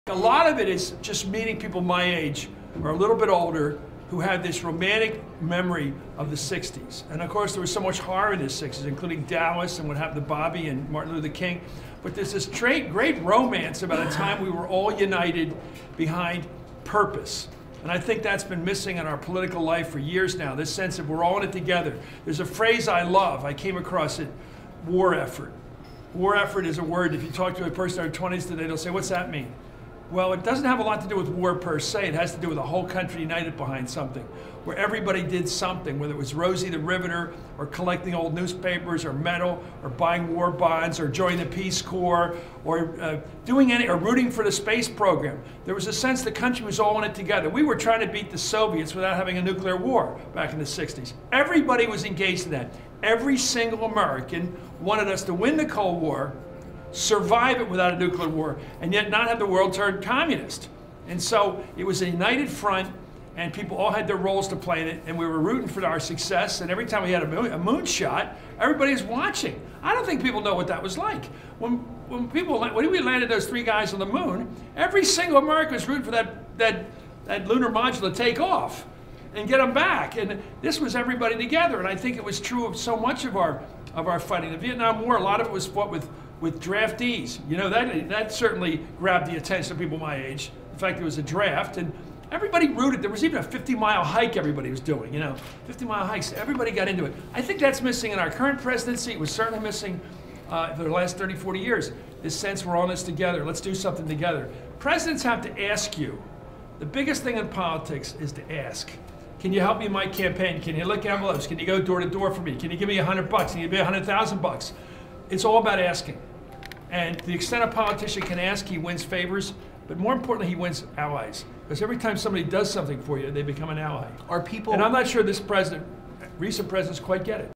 A lot of it is just meeting people my age or a little bit older who had this romantic memory of the 60s. And of course, there was so much horror in the 60s, including Dallas and what happened to Bobby and Martin Luther King. But there's this great romance about a time we were all united behind purpose. And I think that's been missing in our political life for years now, this sense of we're all in it together. There's a phrase I love, I came across it, war effort. War effort is a word, if you talk to a person in their 20s today, they'll say, what's that mean? Well, it doesn't have a lot to do with war per se. It has to do with a whole country united behind something, where everybody did something, whether it was Rosie the Riveter, or collecting old newspapers, or metal, or buying war bonds, or joining the Peace Corps, or doing any, or rooting for the space program. There was a sense the country was all in it together. We were trying to beat the Soviets without having a nuclear war back in the 60s. Everybody was engaged in that. Every single American wanted us to win the Cold War, survive it without a nuclear war, and yet not have the world turn communist. And so it was a united front, and people all had their roles to play in it, and we were rooting for our success, and every time we had a moonshot, everybody was watching. I don't think people know what that was like. When we landed those 3 guys on the moon, every single American was rooting for that lunar module to take off and get them back. And this was everybody together, and I think it was true of so much of our fighting. The Vietnam War, a lot of it was fought with draftees. You know, that certainly grabbed the attention of people my age. In fact, there was a draft, and everybody rooted. There was even a 50-mile hike everybody was doing, you know, 50-mile hikes. Everybody got into it. I think that's missing in our current presidency. It was certainly missing for the last 30, 40 years, this sense we're all in this together. Let's do something together. Presidents have to ask you. The biggest thing in politics is to ask. Can you help me in my campaign? Can you lick envelopes? Can you go door to door for me? Can you give me $100 bucks? Can you give me $100,000? It's all about asking. And to the extent a politician can ask, he wins favors, but more importantly, he wins allies. Because every time somebody does something for you, they become an ally. Are people... And I'm not sure this president, recent presidents quite get it.